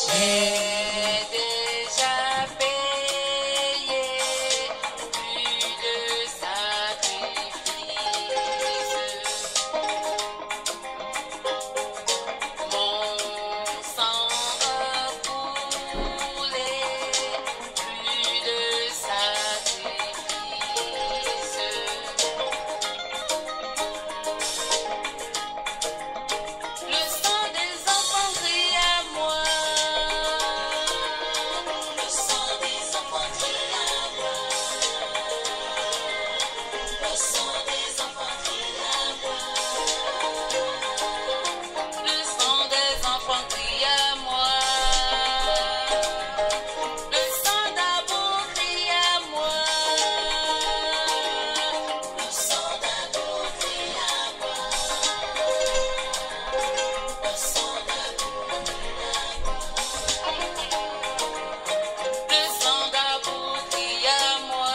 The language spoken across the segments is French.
J'ai déjà payé plus de sacrifices. Mon sang a coulé, plus de sacrifices. Le sang des enfants crie à moi. Le sang des enfants crie à moi. Le sang des enfants crie à moi. Le sang des enfants crie à moi. Le sang d'amour crie à moi. Le sang d'amour crie à moi. Le sang d'amour crie à moi. Le sang d'amour crie à moi.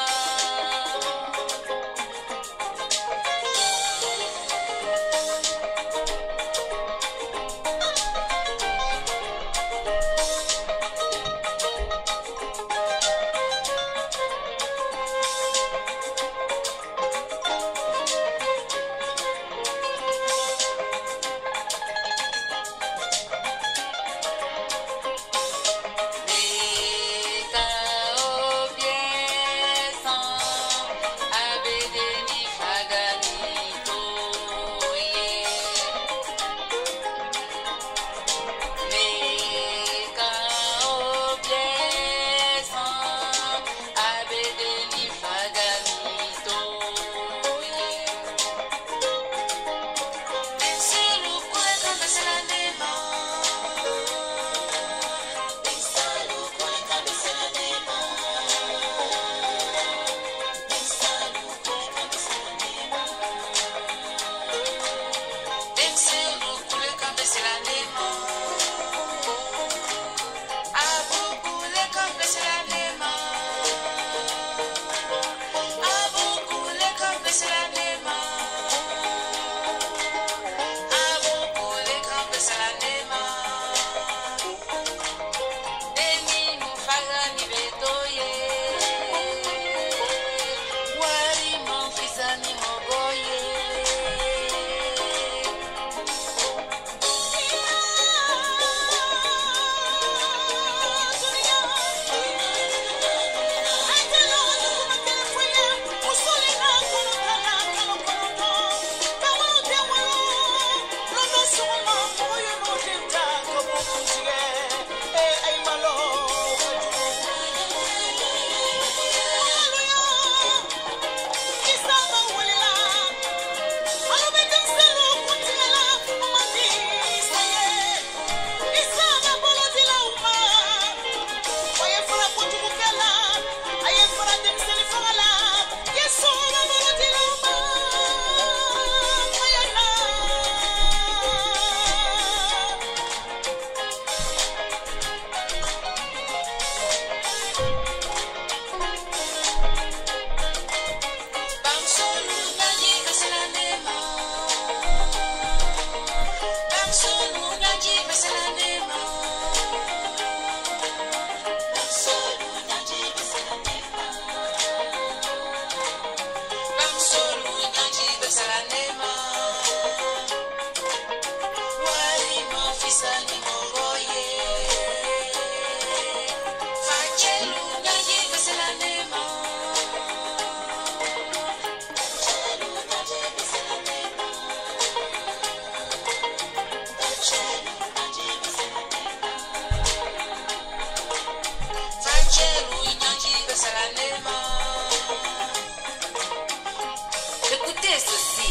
Écoutez ceci,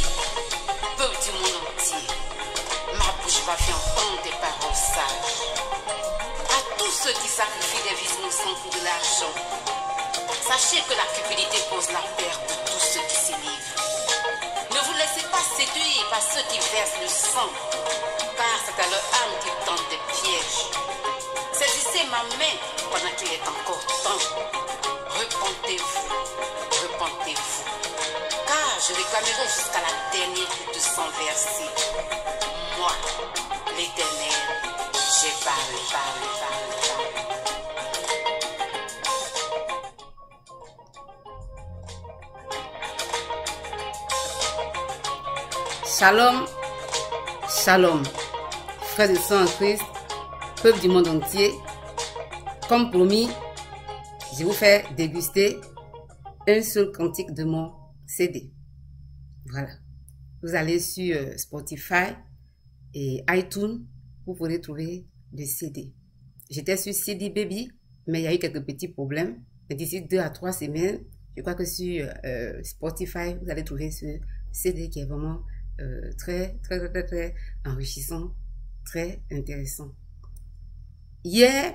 peuple du monde entier. Ma bouche va faire entendre des paroles sages. À tous ceux qui sacrifient des vies innocentes pour de l'argent, sachez que la cupidité cause la perte de tous ceux qui s'y livrent. Ne vous laissez pas séduire par ceux qui versent le sang, car c'est à leur âme qu'ils tentent des pièges. Saisissez ma main pendant qu'il est encore temps. Repentez-vous, repentez-vous, car je réclamerai jusqu'à la dernière goutte de sang versée. Moi, l'Éternel, j'ai parlé. Shalom, shalom, frères et sœurs en Christ, peuple du monde entier. Comme promis, je vous fais déguster un seul cantique de mon CD. Voilà. Vous allez sur Spotify et iTunes, vous pourrez trouver le CD. J'étais sur CD Baby, mais il y a eu quelques petits problèmes. Et d'ici 2 à 3 semaines, je crois que sur Spotify, vous allez trouver ce CD qui est vraiment très enrichissant, très intéressant. Hier,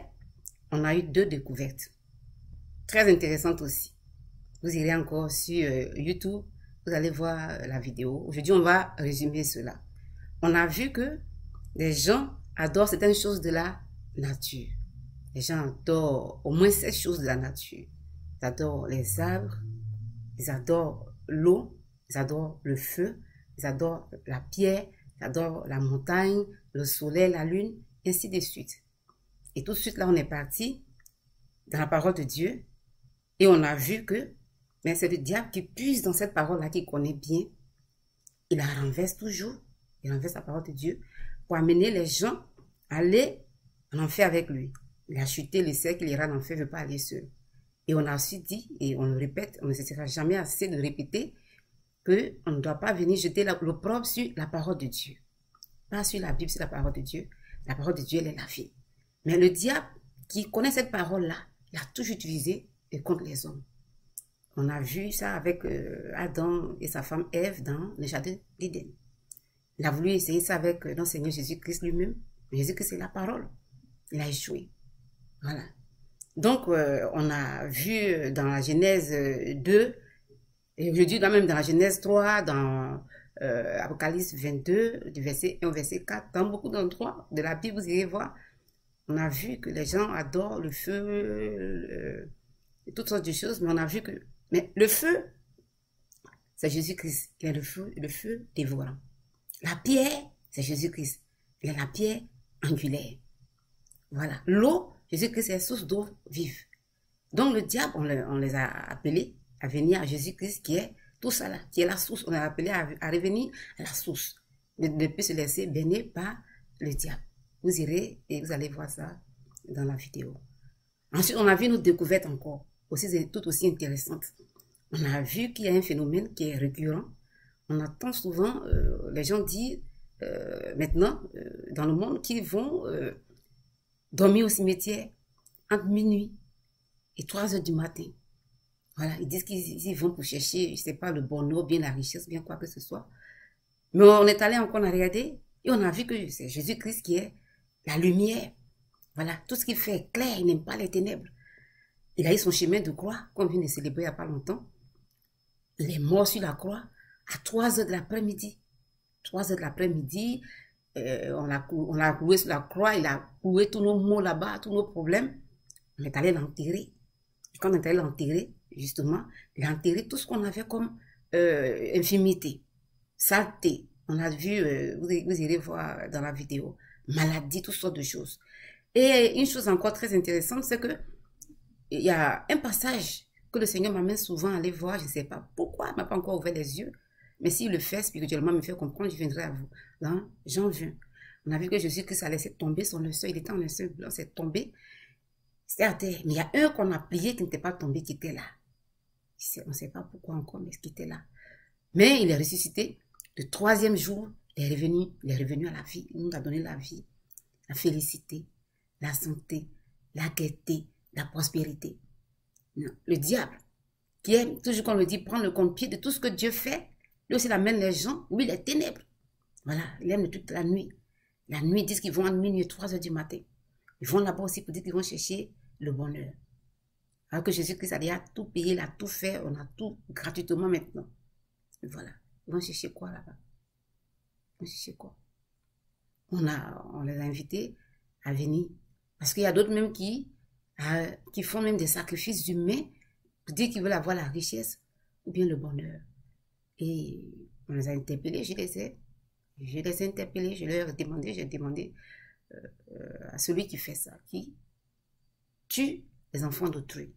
on a eu 2 découvertes, très intéressantes aussi. Vous irez encore sur YouTube, vous allez voir la vidéo. Aujourd'hui, on va résumer cela. On a vu que les gens adorent certaines choses de la nature. Les gens adorent au moins 7 choses de la nature. Ils adorent les arbres, ils adorent l'eau, ils adorent le feu, ils adorent la pierre, ils adorent la montagne, le soleil, la lune, ainsi de suite. Et tout de suite, là, on est parti dans la parole de Dieu et on a vu que c'est le diable qui puise dans cette parole-là qu'il connaît bien. Il la renverse toujours, il renverse la parole de Dieu pour amener les gens à aller en enfer avec lui. Il a chuté le cercle, il ira en enfer, il ne veut pas aller seul. Et on a aussi dit, et on le répète, on ne cessera jamais assez de répéter, qu'on ne doit pas venir jeter l'opprobre sur la parole de Dieu. Pas sur la Bible, sur la parole de Dieu. La parole de Dieu, elle est la vie. Mais le diable, qui connaît cette parole-là, il a toujours utilisé contre les hommes. On a vu ça avec Adam et sa femme Ève dans le jardin d'Éden. Il a voulu essayer ça avec notre Seigneur Jésus-Christ lui-même. Mais Jésus-Christ, c'est la parole. Il a échoué. Voilà. Donc, on a vu dans la Genèse 2, et aujourd'hui, même dans la Genèse 3, dans Apocalypse 22, du verset 1 au verset 4, dans beaucoup d'endroits de la Bible, vous irez voir, on a vu que les gens adorent le feu, toutes sortes de choses, mais on a vu que le feu, c'est Jésus-Christ. Il est le feu dévorant. La pierre, c'est Jésus-Christ. Il est la pierre angulaire. Voilà. L'eau, Jésus-Christ, c'est la source d'eau vive. Donc le diable, on les a appelés à venir à Jésus-Christ qui est tout ça là, qui est la source. On a appelé à revenir à la source. De ne plus se laisser baigner par le diable. Vous irez et vous allez voir ça dans la vidéo. Ensuite, on a vu une autre découverte encore, tout aussi intéressante. On a vu qu'il y a un phénomène qui est récurrent. On entend souvent les gens dire maintenant dans le monde qu'ils vont dormir au cimetière entre minuit et 3 heures du matin. Voilà, ils disent qu'ils vont pour chercher, je ne sais pas, le bonheur, bien la richesse, bien quoi que ce soit. Mais on est allé encore, on a regardé et on a vu que c'est Jésus-Christ qui est la lumière. Voilà, tout ce qu'il fait est clair, il n'aime pas les ténèbres. Il a eu son chemin de croix, qu'on vient de célébrer il n'y a pas longtemps. Il est mort sur la croix à 3 heures de l'après-midi. 3 heures de l'après-midi, on l'a cloué sur la croix, il a cloué tous nos maux là-bas, tous nos problèmes. On est allé l'enterrer. Et quand on est allé l'enterrer, justement, il a enterré tout ce qu'on avait comme infimité, saleté. On a vu, vous irez voir dans la vidéo, maladie, toutes sortes de choses. Et une chose encore très intéressante, c'est que il y a un passage que le Seigneur m'amène souvent à aller voir, je ne sais pas pourquoi, il ne m'a pas encore ouvert les yeux, mais s'il le fait spirituellement, me fait comprendre, je viendrai à vous. Dans Jean 20, on a vu que Jésus-Christ a laissé tomber son linceul, il était en linceul blanc, c'est tombé, c'était à terre. Mais il y a un qu'on a plié qui n'était pas tombé, qui était là. On ne sait pas pourquoi encore, mais qui était là. Mais il est ressuscité. Le 3e jour, il est revenu à la vie. Il nous a donné la vie, la félicité, la santé, la gaieté, la prospérité. Non. Le diable, qui aime, toujours qu'on le dit, prendre le contre-pied de tout ce que Dieu fait, lui aussi il amène les gens, lui les ténèbres. Voilà, il aime toute la nuit. La nuit, ils disent qu'ils vont à minuit, 3 heures du matin. Ils vont là-bas aussi pour dire qu'ils vont chercher le bonheur. Alors que Jésus-Christ a déjà tout payé, il a tout fait, on a tout gratuitement maintenant. Et voilà. Ils vont chercher quoi là-bas? Ils vont chercher quoi? On les a invités à venir. Parce qu'il y a d'autres même qui font même des sacrifices humains pour dire qu'ils veulent avoir la richesse ou bien le bonheur. Et on les a interpellés, je les ai interpellés, j'ai demandé à celui qui fait ça, qui tue les enfants d'autrui,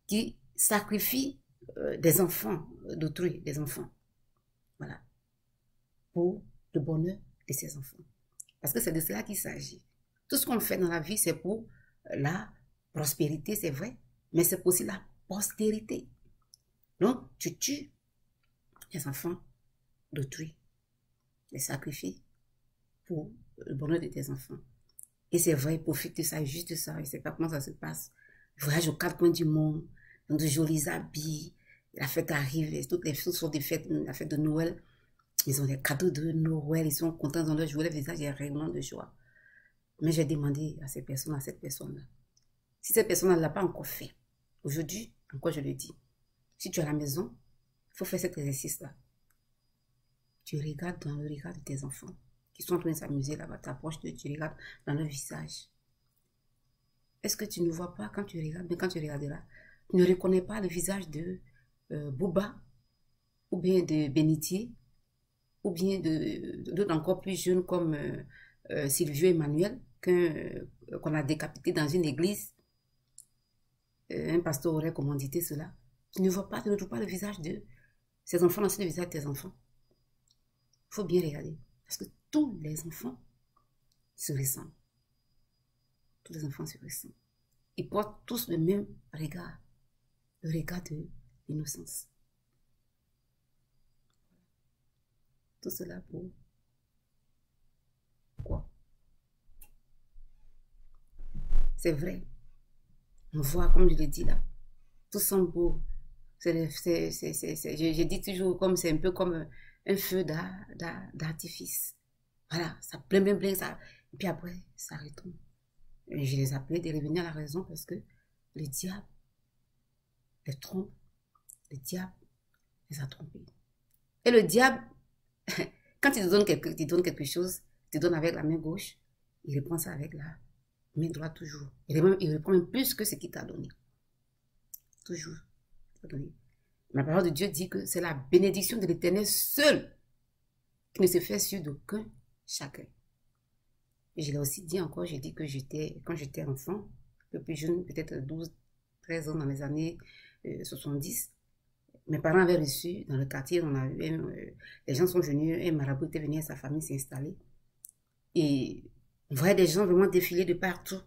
qui sacrifie des enfants d'autrui, des enfants. Voilà. pour le bonheur de ses enfants. Parce que c'est de cela qu'il s'agit. Tout ce qu'on fait dans la vie, c'est pour la prospérité, c'est vrai, mais c'est aussi la postérité. Donc, tu tues les enfants d'autrui, les sacrifies pour le bonheur de tes enfants. Et c'est vrai, profite de ça, juste de ça. Je ne sais pas comment ça se passe. Voyage aux quatre coins du monde, dans de jolis habits. La fête arrive, toutes les choses sont des fêtes, la fête de Noël. Ils ont des cadeaux de Noël, ils sont contents dans leur joie, le visage est rayonnant de joie. Mais j'ai demandé à cette personne-là, si cette personne-là ne l'a pas encore fait, aujourd'hui, encore je le dis, si tu es à la maison, il faut faire cet exercice-là. Tu regardes dans le regard de tes enfants, qui sont en train de s'amuser là-bas, tu approches d'eux, tu regardes dans leur visage. Est-ce que tu ne vois pas quand tu regardes, mais quand tu regarderas, tu ne reconnais pas le visage de Bouba, ou bien de Bénitier, ou bien d'autres encore plus jeunes comme Sylvio Emmanuel, qu'on a décapité dans une église. Un pasteur aurait commandité cela. Tu ne vois pas, tu ne trouves pas le visage de ces enfants, c'est le visage de tes enfants. Il faut bien regarder. Parce que tous les enfants se ressemblent. Tous les enfants se ressemblent. Ils portent tous le même regard. Le regard de l'innocence. Tout cela pour quoi? C'est vrai. On voit, comme je le dis là, tout semble beau. Je dis toujours comme c'est un peu comme un feu d'artifice. Voilà, ça blin, ça. Et puis après, ça retombe. Et je les appelais de revenir à la raison parce que le diable les trompe. Le diable les a trompés. Et le diable, quand il te donne quelque chose, il te donne avec la main gauche, il reprend ça avec la main droite toujours. Il reprend même plus que ce qu'il t'a donné. Toujours. La parole de Dieu dit que c'est la bénédiction de l'Éternel seule qui ne se fait sur d'aucun chacun. Et je l'ai aussi dit encore, j'ai dit que quand j'étais enfant, un peu plus jeune, peut-être 12, 13 ans dans les années 70, mes parents avaient reçu dans le quartier, les gens sont venus, un marabout était venu à sa famille s'installer. Et on voyait des gens vraiment défiler de partout.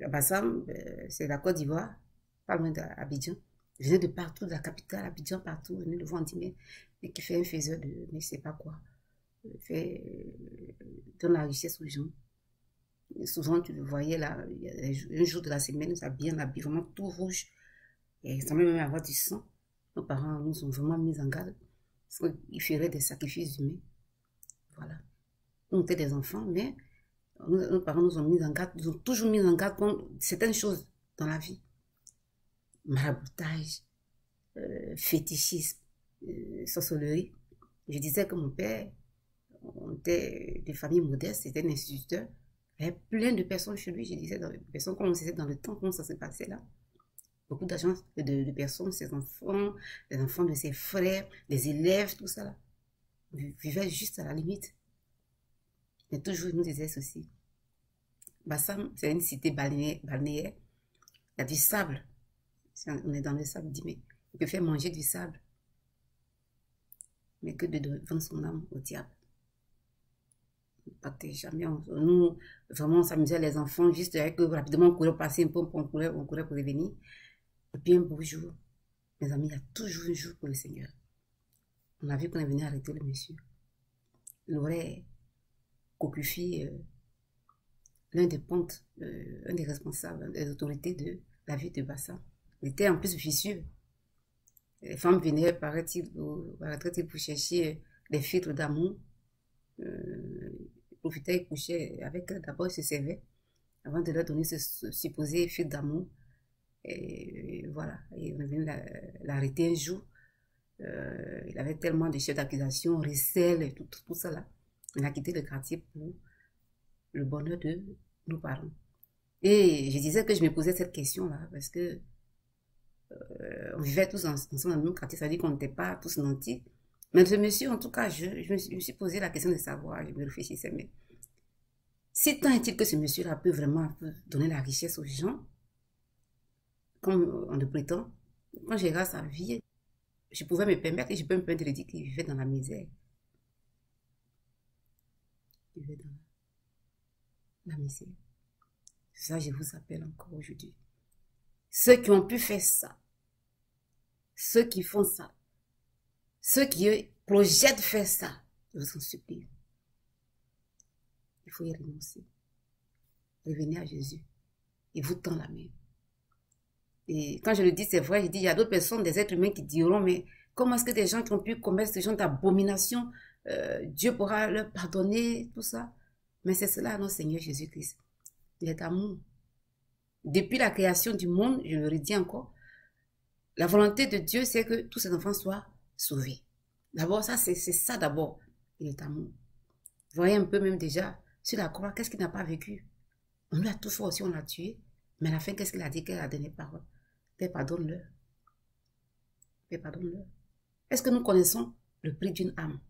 À Bassam, c'est la Côte d'Ivoire, pas loin d'Abidjan. Ils venaient de partout, de la capitale, Abidjan, partout. Ils venaient le voir, on dit, mais qui fait un faiseur de, mais je sais pas quoi. Donne la richesse aux gens. Et souvent, tu le voyais là, un jour de la semaine, ils s'habillent, vraiment tout rouge. Et il semblait même avoir du sang. Nos parents nous ont vraiment mis en garde. Parce qu'ils feraient des sacrifices humains. Voilà. On était des enfants, mais nos parents nous ont mis en garde, nous ont toujours mis en garde contre certaines choses dans la vie. Maraboutage, fétichisme, sorcellerie. Je disais que mon père, on était des familles modestes, c'était un instituteur. Il y avait plein de personnes chez lui, je disais, des personnes comme on sait dans le temps, comment ça s'est passé là. Beaucoup d'agents, de personnes, ses enfants, les enfants de ses frères, les élèves, tout ça là. Vivaient juste à la limite. Mais toujours, il nous disait ceci. Bassam, c'est une cité balnéaire. Il y a du sable. On est dans le sable, il dit, mais il peut faire manger du sable. Mais que de vendre son âme au diable. Jamais, nous, vraiment, on s'amusait les enfants, juste avec eux, rapidement, on courait passer un peu, on courait pour revenir. Et puis un beau jour, mes amis, il y a toujours un jour pour le Seigneur. On a vu qu'on est venu arrêter le monsieur. Il aurait cocufié l'un des pontes, un des responsables, des autorités de la ville de Bassam. Il était en plus vicieux. Les femmes venaient, paraît-il, pour chercher des filtres d'amour. Il profitait, il couchait avec eux. D'abord, il se servait avant de leur donner ce supposé filtre d'amour. Et voilà, et on est venu l'arrêter un jour. Il avait tellement de chefs d'accusation, recel et tout ça là. On a quitté le quartier pour le bonheur de nos parents. Et je disais que je me posais cette question là parce que on vivait tous ensemble dans le même quartier, ça veut dire qu'on n'était pas tous nantis. Mais ce monsieur, en tout cas, je me suis posé la question de savoir, je me réfléchissais, mais si tant est-il que ce monsieur-là peut vraiment donner la richesse aux gens, comme on le prétend, quand je regarde sa vie, je pouvais me permettre, et je peux me permettre de dire qu'il vivait dans la misère. vivez dans la misère. C'est ça que je vous appelle encore aujourd'hui. Ceux qui ont pu faire ça, ceux qui font ça, ceux qui projettent faire ça, je vous en supplie. Il faut y renoncer. Revenez à Jésus. Il vous tend la main. Et quand je le dis, c'est vrai, je dis, il y a d'autres personnes, des êtres humains qui diront, mais comment est-ce que des gens qui ont pu commettre ce genre d'abomination, Dieu pourra leur pardonner, tout ça. Mais c'est cela, notre Seigneur Jésus-Christ. Il est amour. Depuis la création du monde, je le redis encore, la volonté de Dieu, c'est que tous ses enfants soient sauvés. D'abord, ça, c'est ça d'abord. Il est amour. Vous voyez un peu même déjà, sur la croix, qu'est-ce qu'il n'a pas vécu? On lui a tout fait aussi, on l'a tué. Mais à la fin, qu'est-ce qu'il a dit? Quelle a donné parole? Père, pardonne-leur. Père, pardonne-leur. Est-ce que nous connaissons le prix d'une âme?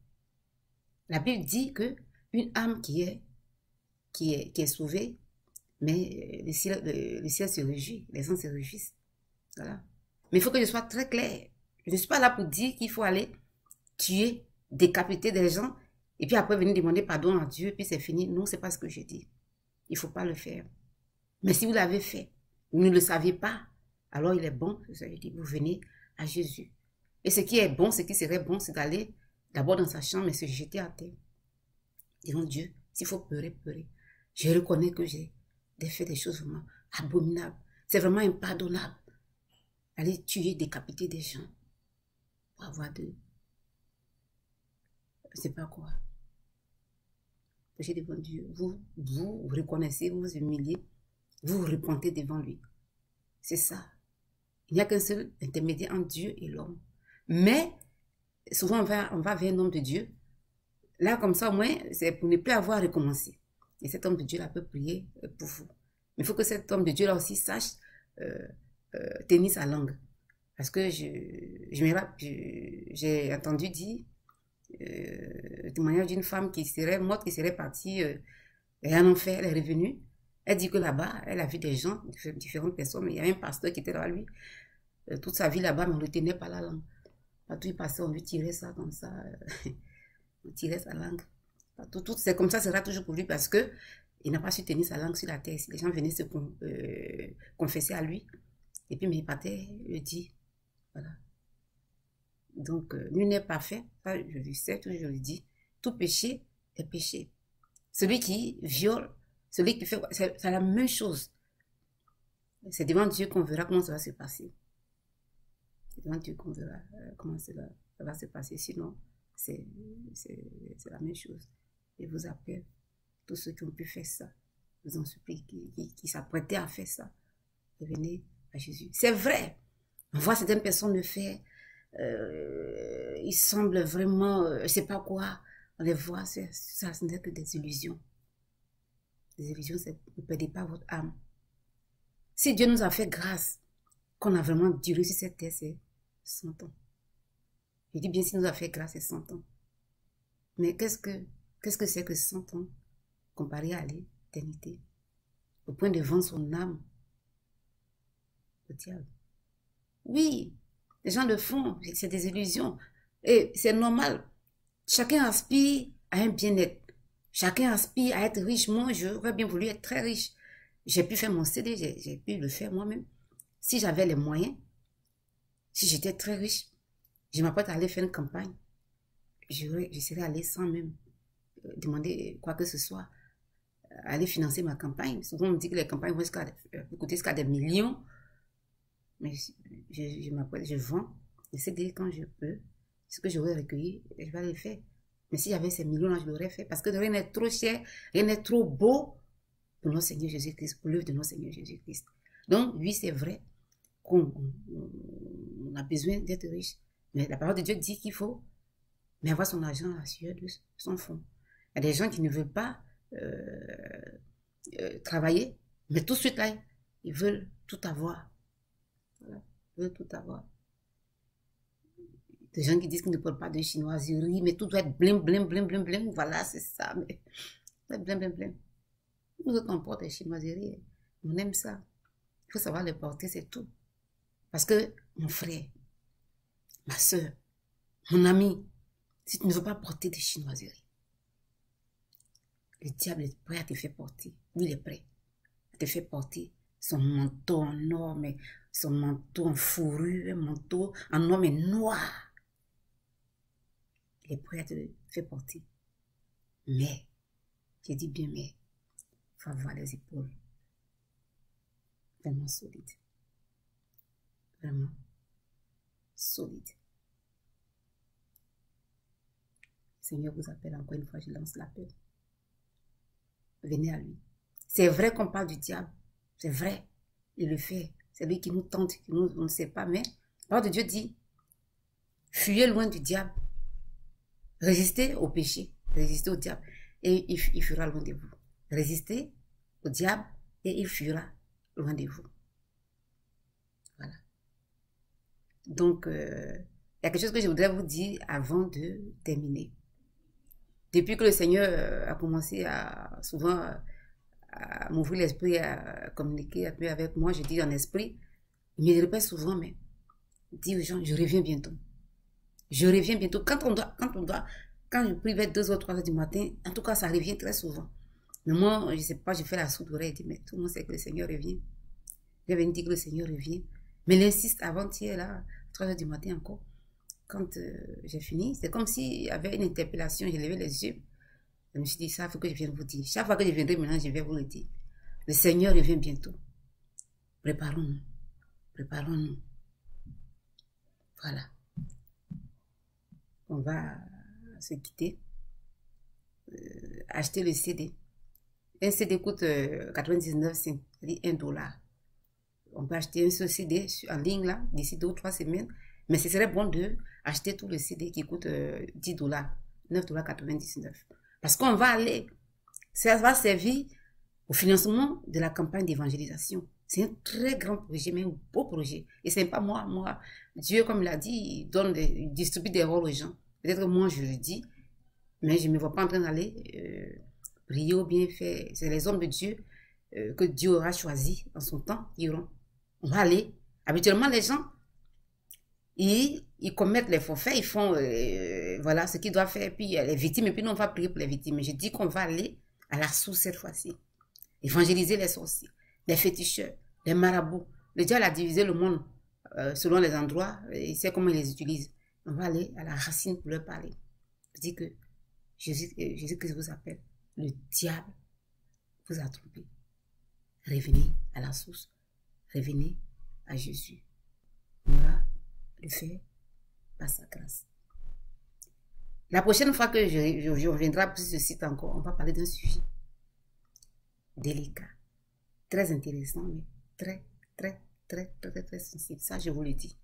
La Bible dit que une âme qui est sauvée, mais le ciel se réjouit, les gens se réjouissent. Voilà. Mais il faut que je sois très clair. Je ne suis pas là pour dire qu'il faut aller tuer, décapiter des gens, et puis après venir demander pardon à Dieu, puis c'est fini. Non, c'est pas ce que je dis. Il ne faut pas le faire. Mais si vous l'avez fait, vous ne le saviez pas, alors il est bon, je dis, vous venez à Jésus. Et ce qui est bon, ce qui serait bon, c'est d'aller d'abord dans sa chambre et se jeter à terre. Devant Dieu, s'il faut pleurer, pleurer. Je reconnais que j'ai fait des choses vraiment abominables. C'est vraiment impardonnable. Aller tuer, décapiter des gens pour avoir de... Je ne sais pas quoi. Péché devant Dieu. Vous reconnaissez, vous vous humiliez, vous vous repentez devant lui. C'est ça. Il n'y a qu'un seul intermédiaire entre Dieu et l'homme. Mais, souvent on va vers un homme de Dieu. Là, comme ça, au moins, c'est pour ne plus avoir à recommencer. Et cet homme de Dieu-là peut prier pour vous. Mais il faut que cet homme de Dieu-là aussi sache tenir sa langue. Parce que j'ai entendu dire le témoignage d'une femme qui serait morte, qui serait partie en enfer, elle est revenue. Elle dit que là-bas, elle a vu des gens, différentes personnes, mais il y a un pasteur qui était là, lui, toute sa vie là-bas, mais on ne retenait pas la langue. Partout il passait, on lui tirait ça comme ça, on tirait sa langue. C'est comme ça, ce sera toujours pour lui parce que il n'a pas su tenir sa langue sur la terre. Les gens venaient se confesser à lui, et puis mais il partait, il dit, voilà. Donc, nul n'est parfait, ça, je le sais, toujours je le dis, tout péché est péché. Celui qui viole, celui qui fait, c'est la même chose. C'est devant Dieu qu'on verra comment ça va se passer. C'est devant Dieu qu'on verra comment ça va se passer. Sinon, c'est la même chose. Je vous appelle, tous ceux qui ont pu faire ça, je vous en supplie, qui s'apprêtaient à faire ça, revenez à Jésus. C'est vrai, on voit certaines personnes le faire, ils semblent vraiment, je ne sais pas quoi, on les voit, ça ce n'est que des illusions. Des illusions, ne perdez pas votre âme. Si Dieu nous a fait grâce, qu'on a vraiment duré sur cette terre, c'est 100 ans. Je dis bien si nous a fait grâce, c'est 100 ans. Mais qu'est-ce que c'est que 100 ans comparé à l'éternité? Au point de vendre son âme au diable. Oui, les gens le font, c'est des illusions. Et c'est normal. Chacun aspire à un bien-être. Chacun aspire à être riche. Moi, j'aurais bien voulu être très riche. J'ai pu faire mon CD, j'ai pu le faire moi-même. Si j'avais les moyens, si j'étais très riche, je m'apprête à aller faire une campagne. Je serais allé sans même demander quoi que ce soit, aller financer ma campagne. Souvent, on me dit que les campagnes vont coûter jusqu'à des millions. Mais je m'apprête, je vends. J'essaie de dire quand je peux, ce que j'aurais recueilli, je vais le faire. Mais si j'avais ces millions-là, je l'aurais fait. Parce que rien n'est trop cher, rien n'est trop beau pour notre Seigneur Jésus-Christ, pour l'œuvre de notre Seigneur Jésus-Christ. Donc, oui, c'est vrai qu'on a besoin d'être riche. Mais la parole de Dieu dit qu'il faut avoir son argent à la sueur de son front. Il y a des gens qui ne veulent pas travailler, mais tout de suite là, ils veulent tout avoir. Voilà, ils veulent tout avoir. Des gens qui disent qu'ils ne parlent pas de chinoiserie, mais tout doit être blim, blim, blim, blim, blim. Voilà, c'est ça. Mais blim, blim, blim. Nous autres, on porte des chinoiseries. On aime ça. Il faut savoir les porter, c'est tout. Parce que mon frère, ma soeur, mon ami, si tu ne veux pas porter des chinoiseries, Le diable est prêt à te faire porter. Lui, il est prêt à te faire porter son manteau en or, mais son manteau en fourrure, un manteau en or, mais noir. Il est prêt à te faire porter. Mais, je dis bien mais, il faut avoir les épaules vraiment solides. Vraiment solides. Le Seigneur vous appelle encore une fois, je lance l'appel. Venez à lui. C'est vrai qu'on parle du diable. C'est vrai. Il le fait. C'est lui qui nous tente, qui nous, on ne sait pas. Mais la parole de Dieu dit, fuyez loin du diable. Résistez au péché. Résistez au diable. Et il fuira loin de vous. Résistez au diable et il fuira loin de vous. Voilà. Donc, il y a quelque chose que je voudrais vous dire avant de terminer. Depuis que le Seigneur a commencé à souvent à m'ouvrir l'esprit, à communiquer un peu avec moi, je dis en esprit, il me répète souvent, mais dis aux gens, je reviens bientôt. Je reviens bientôt. Quand je prie vers 2 ou 3 heures du matin, en tout cas, ça revient très souvent. Mais moi, je ne sais pas, je fais la sourde oreille et dis, mais tout le monde sait que le Seigneur revient. Je viens dire que le Seigneur revient. Mais il insiste avant-hier, là, 3 heures du matin encore. Quand j'ai fini, c'est comme s'il y avait une interpellation, j'ai levé les yeux. Je me suis dit, ça, il faut que je vienne vous dire. Chaque fois que je viendrai maintenant, je vais vous le dire. Le Seigneur revient bientôt. Préparons-nous. Préparons-nous. Voilà. On va se quitter. Acheter le CD. Un CD coûte 99 cents, c'est-à-dire $1. On peut acheter un seul CD en ligne là, d'ici 2 ou 3 semaines. Mais ce serait bon de acheter tout le CD qui coûte $10, $9,99. Parce qu'on va aller, ça va servir au financement de la campagne d'évangélisation. C'est un très grand projet, mais un beau projet. Et ce n'est pas moi. Dieu, comme il a dit, il distribue des rôles aux gens. Peut-être que moi, je le dis, mais je ne me vois pas en train d'aller prier ou bien faire. C'est les hommes de Dieu que Dieu aura choisis en son temps qui iront. On va aller. Habituellement, les gens, ils commettent les forfaits, ils font voilà ce qu'ils doivent faire, puis les victimes, et puis nous on va prier pour les victimes. Mais je dis qu'on va aller à la source cette fois-ci. Évangéliser les sorciers, les féticheurs, les marabouts. Le diable a divisé le monde selon les endroits, et il sait comment il les utilise. On va aller à la racine pour leur parler. Je dis que Jésus-Christ vous appelle. Le diable vous a trompé. Revenez à la source. Revenez à Jésus. On va le faire par sa grâce. La prochaine fois que je reviendrai sur ce site encore, on va parler d'un sujet délicat, très intéressant, mais très sensible. Ça, je vous le dis.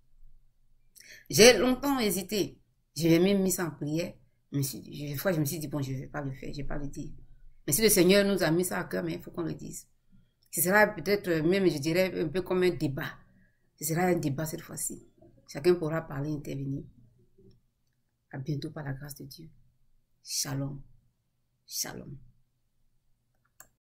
J'ai longtemps hésité. J'ai même mis ça en prière. Une fois, je me suis dit, bon, je ne vais pas le faire, je ne vais pas le dire. Mais si le Seigneur nous a mis ça à cœur, mais il faut qu'on le dise. Ce sera peut-être même, je dirais, un peu comme un débat. Ce sera un débat cette fois-ci. Chacun pourra parler, intervenir. À bientôt par la grâce de Dieu. Shalom. Shalom.